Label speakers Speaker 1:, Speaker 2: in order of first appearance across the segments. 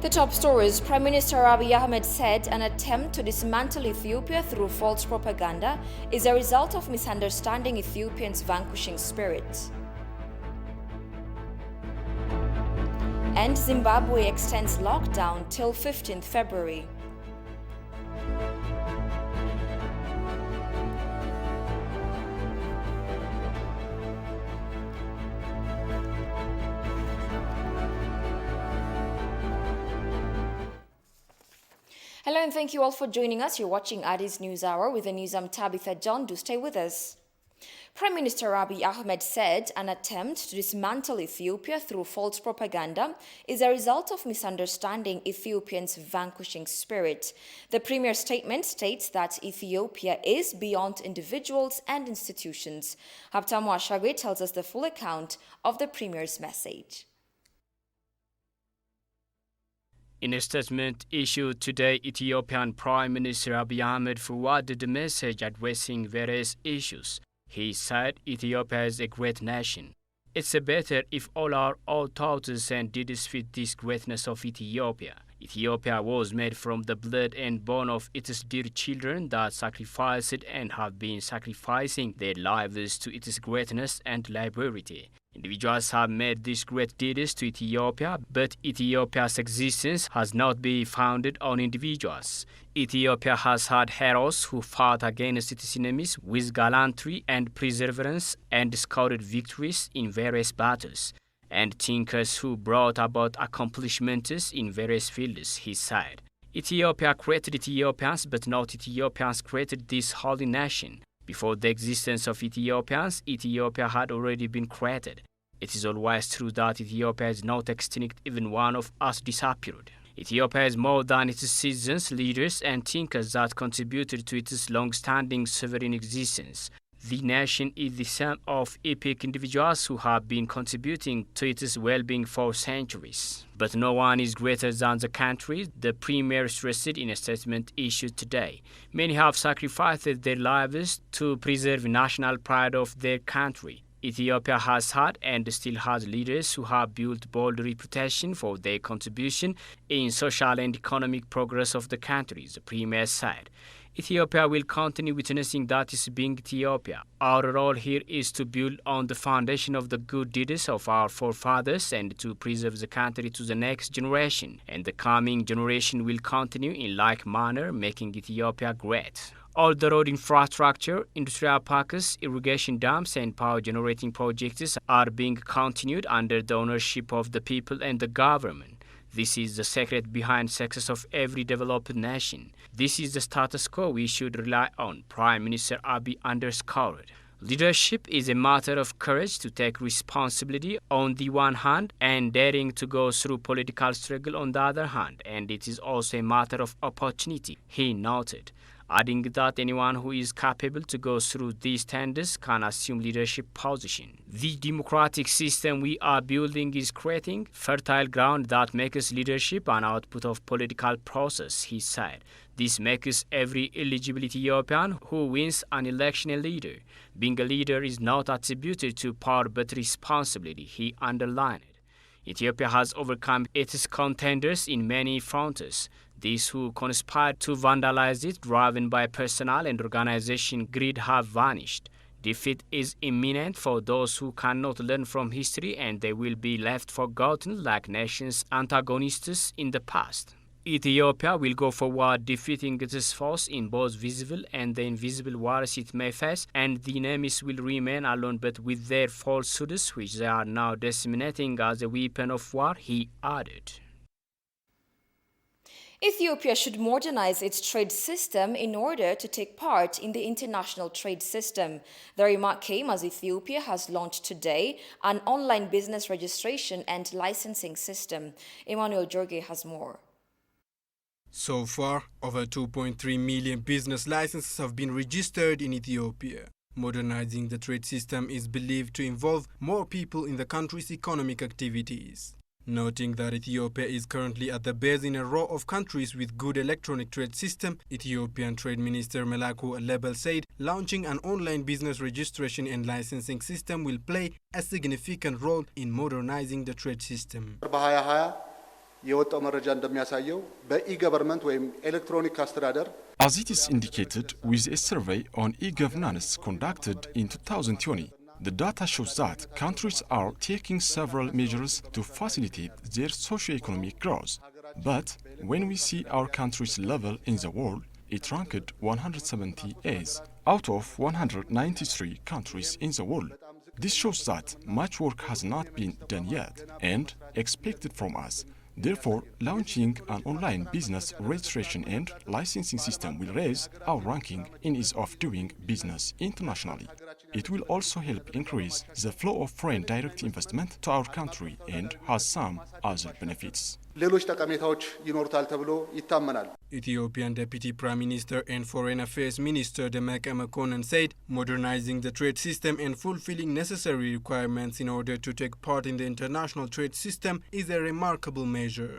Speaker 1: The top stories: Prime Minister Abiy Ahmed said an attempt to dismantle Ethiopia through false propaganda is a result of misunderstanding Ethiopians' vanquishing spirit. And Zimbabwe extends lockdown till 15th February. Hello and thank you all for joining us. You're watching Addis News Hour with the news. I'm Tabitha John. Do stay with us. Prime Minister Abiy Ahmed said an attempt to dismantle Ethiopia through false propaganda is a result of misunderstanding Ethiopians' vanquishing spirit. The Premier's statement states that Ethiopia is beyond individuals and institutions. Haptamu Ashagwe tells us the full account of the Premier's message.
Speaker 2: In a statement issued today, Ethiopian Prime Minister Abiy Ahmed forwarded a message addressing various issues. He said Ethiopia is a great nation. It's better if all our old thoughts and deeds fit this greatness of Ethiopia. Ethiopia was made from the blood and bone of its dear children that sacrificed and have been sacrificing their lives to its greatness and liberty. Individuals have made these great deeds to Ethiopia, but Ethiopia's existence has not been founded on individuals. Ethiopia has had heroes who fought against its enemies with gallantry and perseverance and scored victories in various battles, and thinkers who brought about accomplishments in various fields, he said. Ethiopia created Ethiopians, but not Ethiopians created this holy nation. Before the existence of Ethiopians, Ethiopia had already been created. It is always true that Ethiopia is not extinct, even one of us disappeared. Ethiopia is more than its citizens, leaders, and thinkers that contributed to its long-standing sovereign existence. The nation is the sum of epic individuals who have been contributing to its well-being for centuries. But no one is greater than the country, the Premier stressed in a statement issued today. Many have sacrificed their lives to preserve national pride of their country. Ethiopia has had and still has leaders who have built bold reputation for their contribution in social and economic progress of the country, the Premier said. Ethiopia will continue witnessing that is being Ethiopia. Our role here is to build on the foundation of the good deeds of our forefathers and to preserve the country to the next generation. And the coming generation will continue in like manner, making Ethiopia great. All the road infrastructure, industrial parks, irrigation dams, and power generating projects are being continued under the ownership of the people and the government. This is the secret behind success of every developed nation. This is the status quo we should rely on, Prime Minister Abiy underscored. Leadership is a matter of courage to take responsibility on the one hand and daring to go through political struggle on the other hand, and it is also a matter of opportunity, he noted, adding that anyone who is capable to go through these tenders can assume leadership position. The democratic system we are building is creating fertile ground that makes leadership an output of political process, he said. This makes every eligible Ethiopian who wins an election a leader. Being a leader is not attributed to power but responsibility, he underlined. Ethiopia has overcome its contenders in many fronts. These who conspired to vandalize it, driven by personal and organization greed, have vanished. Defeat is imminent for those who cannot learn from history, and they will be left forgotten like nations' antagonists in the past. Ethiopia will go forward defeating its foes in both visible and the invisible wars it may face, and the enemies will remain alone but with their falsehoods which they are now disseminating as a weapon of war, he added.
Speaker 1: Ethiopia should modernize its trade system in order to take part in the international trade system. The remark came as Ethiopia has launched today an online business registration and licensing system. Emmanuel Jorge has more.
Speaker 3: So far, over 2.3 million business licenses have been registered in Ethiopia. Modernizing the trade system is believed to involve more people in the country's economic activities. Noting that Ethiopia is currently at the base in a row of countries with good electronic trade system, Ethiopian Trade Minister Melaku Lebel said launching an online business registration and licensing system will play a significant role in modernizing the trade system.
Speaker 4: የወጣው መረጃ እንደሚያሳየው በኢ-ገቨርንመንት ወይም ኤሌክትሮኒክ አስተዳደር
Speaker 5: As it is indicated with a survey on e-governance conducted in 2020, the data shows that countries are taking several measures to facilitate their socio-economic growth. But when we see our country's level in the world, it ranked 178th out of 193 countries in the world. This shows that much work has not been done yet and expected from us. Therefore, launching an online business registration and licensing system will raise our ranking in ease of doing business internationally. It will also help increase the flow of foreign direct investment to our country and has some other benefits.
Speaker 4: ሌሎች ጠቀሜታዎች ይኖሩታል ተብሎ ይታመናል።
Speaker 3: Ethiopian Deputy Prime Minister and Foreign Affairs Minister Demeke Mekonnen said modernizing the trade system and fulfilling necessary requirements in order to take part in the international trade system is a remarkable measure.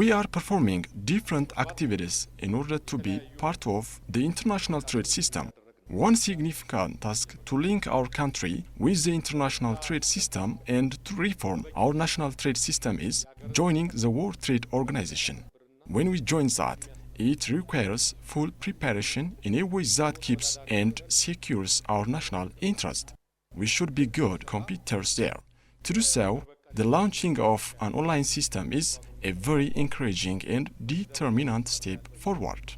Speaker 5: We are performing different activities in order to be part of the international trade system. One significant task to link our country with the international trade system and to reform our national trade system is joining the World Trade Organization. When we join that, it requires full preparation in a way that keeps and secures our national interest. We should be good competitors there. To do so, the launching of an online system is a very encouraging and determinant step forward.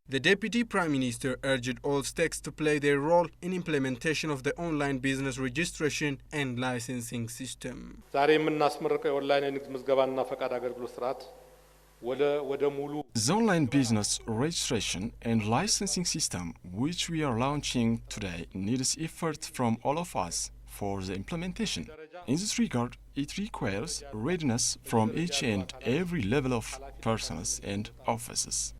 Speaker 3: The Deputy Prime Minister urged all states to play their role in implementation of the online business registration and licensing system.
Speaker 5: The online business registration and licensing system which we are launching today needs effort from all of us for the implementation. In this regard, it requires readiness from each and every level of persons and offices.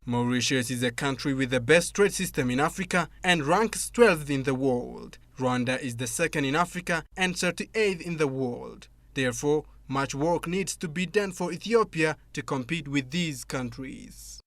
Speaker 3: Mauritius is a country with the best trade system in Africa and ranks 12th in the world. Rwanda is the second in Africa and 38th in the world. Therefore, much work needs to be done for Ethiopia to compete with these countries.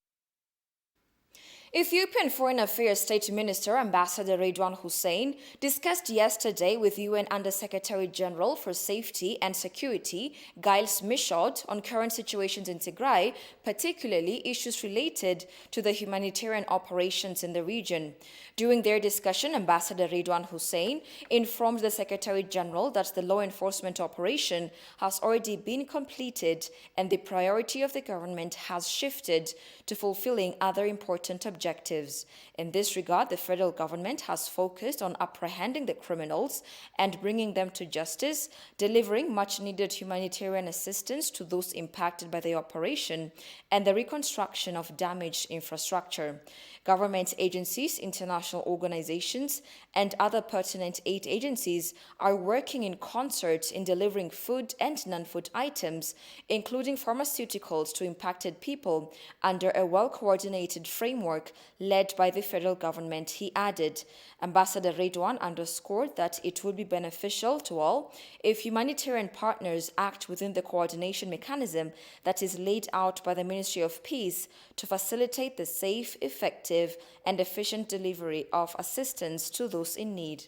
Speaker 1: Ethiopian Foreign Affairs State Minister Ambassador Redwan Hussein discussed yesterday with UN Under-Secretary General for Safety and Security, Giles Michaud, on current situations in Tigray, particularly issues related to the humanitarian operations in the region. During their discussion, Ambassador Redwan Hussein informed the Secretary General that the law enforcement operation has already been completed and the priority of the government has shifted to fulfilling other important objectives. In this regard, the federal government has focused on apprehending the criminals and bringing them to justice, delivering much-needed humanitarian assistance to those impacted by the operation, and the reconstruction of damaged infrastructure. Government agencies, international organizations, and other pertinent aid agencies are working in concert in delivering food and non-food items, including pharmaceuticals to impacted people, under a well-coordinated framework led by the federal government, he added. Ambassador Redwan underscored that it would be beneficial to all if humanitarian partners act within the coordination mechanism that is laid out by the Ministry of Peace to facilitate the safe, effective, and efficient delivery of assistance to those in need.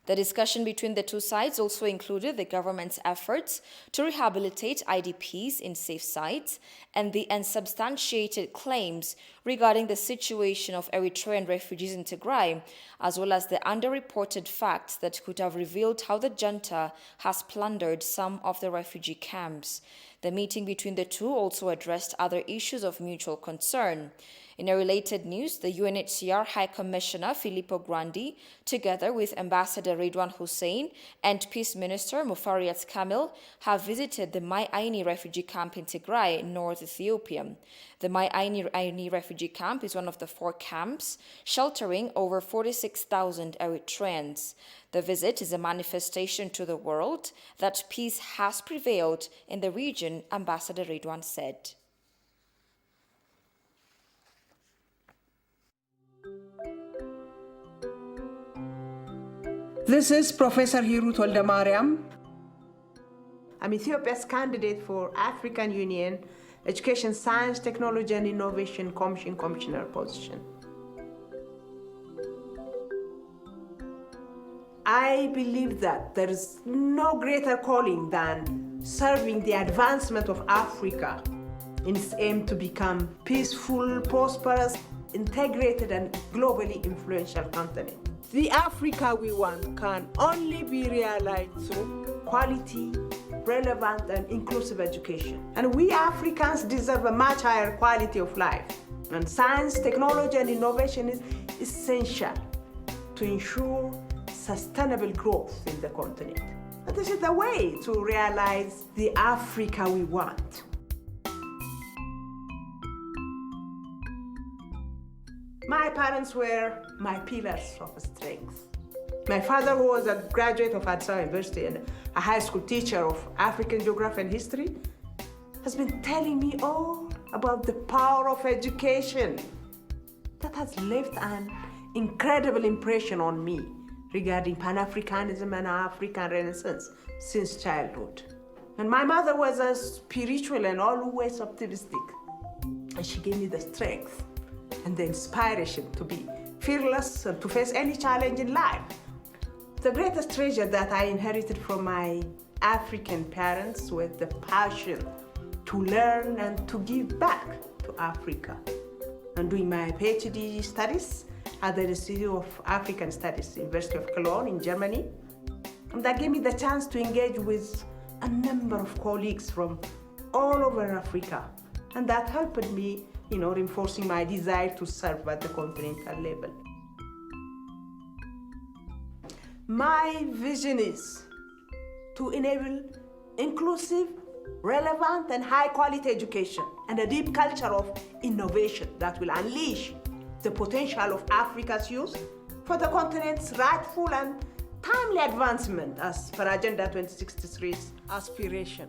Speaker 1: The discussion between the two sides also included the government's efforts to rehabilitate IDPs in safe sites and the unsubstantiated claims regarding the situation of Eritrean refugees in Tigray, as well as the underreported facts that could have revealed how the junta has plundered some of the refugee camps. The meeting between the two also addressed other issues of mutual concern. In a related news, the UNHCR High Commissioner Filippo Grandi, together with Ambassador Redwan Hussein and Peace Minister Mufariat Kamil, have visited the Mai Aini refugee camp in Tigray, North Ethiopia. The Mai Aini refugee camp is one of the 4 camps sheltering over 46,000 Eritreans. The visit is a manifestation to the world that peace has prevailed in the region, Ambassador Redwan said.
Speaker 6: This is Professor Hirut Oldamariam.
Speaker 7: I'm Ethiopia's candidate for African Union Education, Science, Technology and Innovation Commissioner position. I believe that there is no greater calling than serving the advancement of Africa in its aim to become peaceful, prosperous, integrated, and globally influential continent. The Africa we want can only be realized through quality, relevant, and inclusive education. And we Africans deserve a much higher quality of life. And science, technology, and innovation is essential to ensure sustainable growth in the continent. And this is the way to realize the Africa we want. My parents were my pillars of strength. My father, who was a graduate of Addis Ababa University and a high school teacher of African geography and history, has been telling me all about the power of education. That has left an incredible impression on me regarding Pan-Africanism and African Renaissance since childhood. And my mother was a spiritual and always optimistic. And she gave me the strength and the inspiration to be fearless and to face any challenge in life. The greatest treasure that I inherited from my African parents was the passion to learn and to give back to Africa. And doing my PhD studies at the Institute of African Studies, University of Cologne in Germany. And that gave me the chance to engage with a number of colleagues from all over Africa. And that helped me, reinforcing my desire to serve at the continental level. My vision is to enable inclusive, relevant, and high-quality education and a deep culture of innovation that will unleash the potential of Africa's youth for the continent's rightful and timely advancement as per Agenda 2063's aspiration.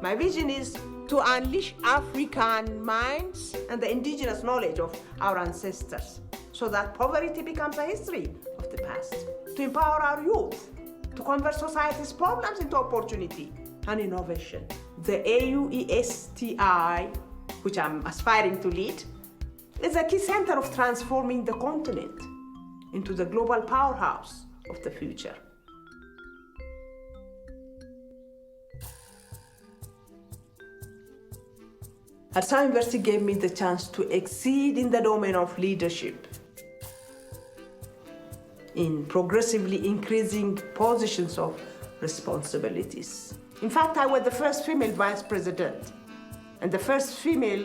Speaker 7: My vision is to unleash African minds and the indigenous knowledge of our ancestors so that poverty becomes a history of the past, to empower our youth, to convert society's problems into opportunity and innovation. The AUESTI, which I'm aspiring to lead, is a key center of transforming the continent into the global powerhouse of the future. Addis Ababa University gave me the chance to exceed in the domain of leadership, in progressively increasing positions of responsibilities. In fact, I was the first female vice president and the first female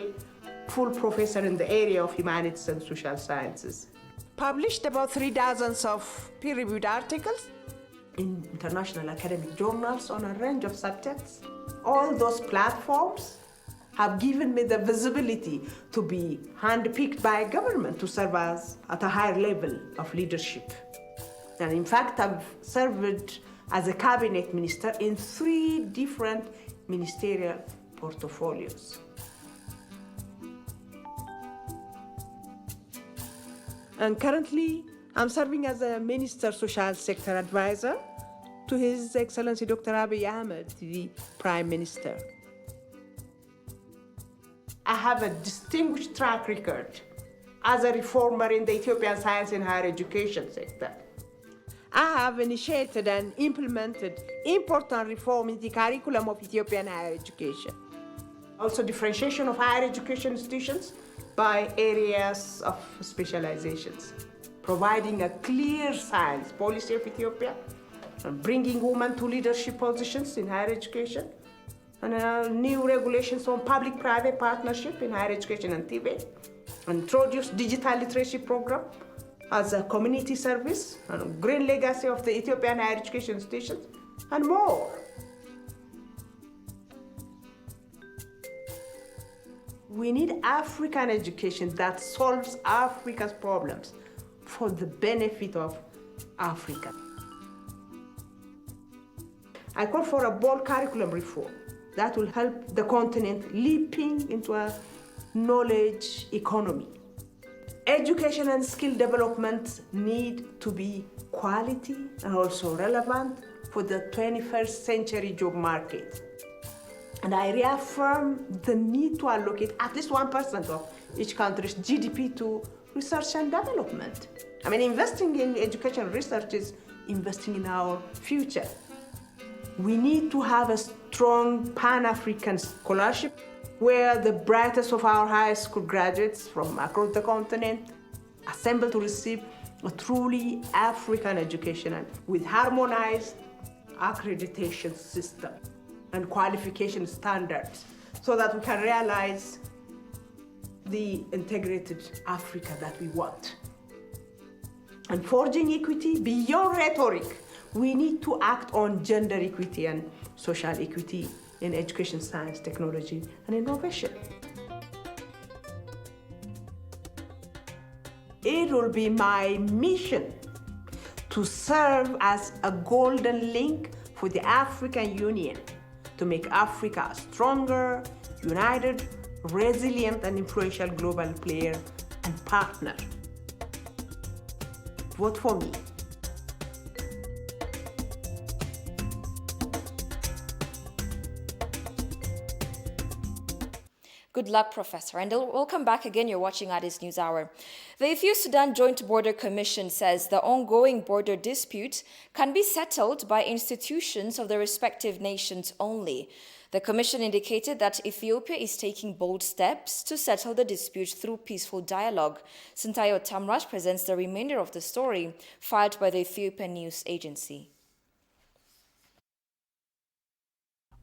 Speaker 7: full professor in the area of humanities and social sciences. Published about 3 dozens of peer-reviewed articles in international academic journals on a range of subjects. All those platforms have given me the visibility to be handpicked by government to serve as at a higher level of leadership. And in fact, I've served as a cabinet minister in 3 different ministerial portfolios. And currently, I'm serving as a Minister Social Sector Advisor to His Excellency Dr. Abiy Ahmed, the Prime Minister. I have a distinguished track record as a reformer in the Ethiopian science and higher education sector. I have initiated and implemented important reform in the curriculum of Ethiopian higher education. Also differentiation of higher education institutions by areas of specializations, providing a clear science policy of Ethiopia, and bringing women to leadership positions in higher education, and new regulations on public-private partnership in higher education and TVET, introduced digital literacy program as a community service, and green legacy of the Ethiopian higher education institutions, and more. We need African education that solves Africa's problems for the benefit of Africa. I call for a bold curriculum reform that will help the continent leaping into a knowledge economy. Education and skill development need to be quality and also relevant for the 21st century job market. And I reaffirm the need to allocate at least 1% of each country's GDP to research and development. Investing in education research is investing in our future. We need to have a strong Pan-African scholarship where the brightest of our high school graduates from across the continent assemble to receive a truly African education with harmonized accreditation system and qualification standards so that we can realize the integrated Africa that we want. And forging equity beyond rhetoric, we need to act on gender equity and social equity in education, science, technology, and innovation. It will be my mission to serve as a golden link for the African Union to make Africa a stronger, united, resilient, and influential global player and partner. Vote for me.
Speaker 1: Good luck, Professor. And welcome back again. You're watching Addis News Hour. The Ethiopia-Sudan Joint Border Commission says the ongoing border dispute can be settled by institutions of the respective nations only. The commission indicated that Ethiopia is taking bold steps to settle the dispute through peaceful dialogue. Sintayo Tamrash presents the remainder of the story filed by the Ethiopian news agency.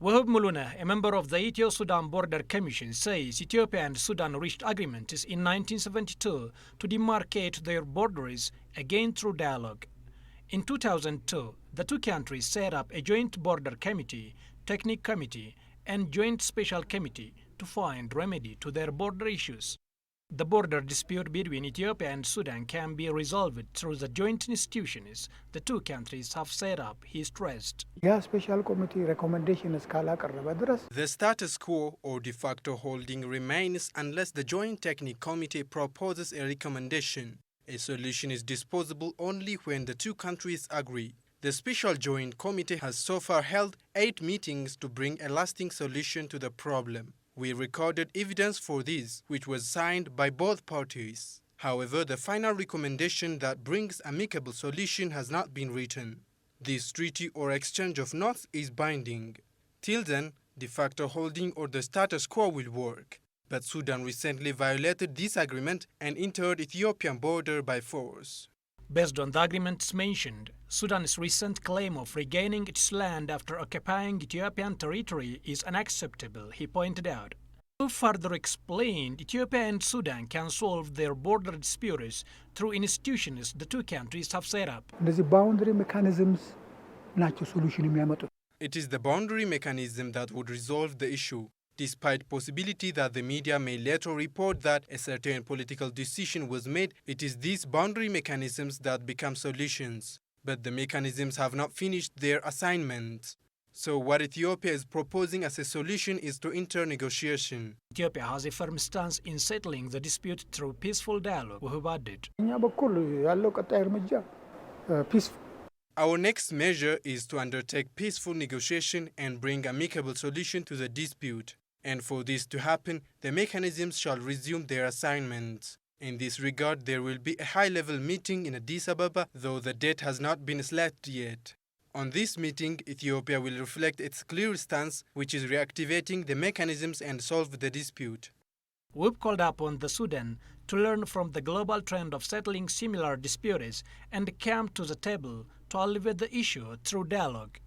Speaker 8: Wahab Muluna, a member of the Ethio-Sudan Border Commission, says Ethiopia and Sudan reached agreements in 1972 to demarcate their borders again through dialogue. In 2002, the two countries set up a joint border committee, technical committee, and joint special committee to find remedy to their border issues. The border dispute between Ethiopia and Sudan can be resolved through the joint institutions the two countries have set up, he stressed.
Speaker 9: The
Speaker 3: status quo or de facto holding remains unless the Joint Technical Committee proposes a recommendation. A solution is disposable only when the two countries agree. The Special Joint Committee has so far held 8 meetings to bring a lasting solution to the problem. We recorded evidence for this, which was signed by both parties. However, the final recommendation that brings amicable solution has not been written. This treaty or exchange of notes is binding. Till then, de facto holding or the status quo will work. But Sudan recently violated this agreement and entered Ethiopian border by force.
Speaker 8: Based on the agreements mentioned, Sudan's recent claim of regaining its land after occupying Ethiopian territory is unacceptable, he pointed out. He further explained Ethiopia and Sudan can solve their border disputes through institutions the two countries have set up.
Speaker 3: It is the boundary mechanism that would resolve the issue, despite possibility that the media may later report that a certain political decision was made. It is these boundary mechanisms that become solutions. But the mechanisms have not finished their assignment. So what Ethiopia is proposing as a solution is to enter negotiation.
Speaker 8: Ethiopia has a firm stance in settling the dispute through peaceful dialogue, Wahab added.
Speaker 3: Our next measure is to undertake peaceful negotiation and bring amicable solution to the dispute. And for this to happen, the mechanisms shall resume their assignments. In this regard, there will be a high-level meeting in Addis Ababa, though the date has not been selected yet. On this meeting, Ethiopia will reflect its clear stance, which is reactivating the mechanisms and solve the dispute.
Speaker 8: We've called upon the Sudan to learn from the global trend of settling similar disputes and come to the table to alleviate the issue through dialogue.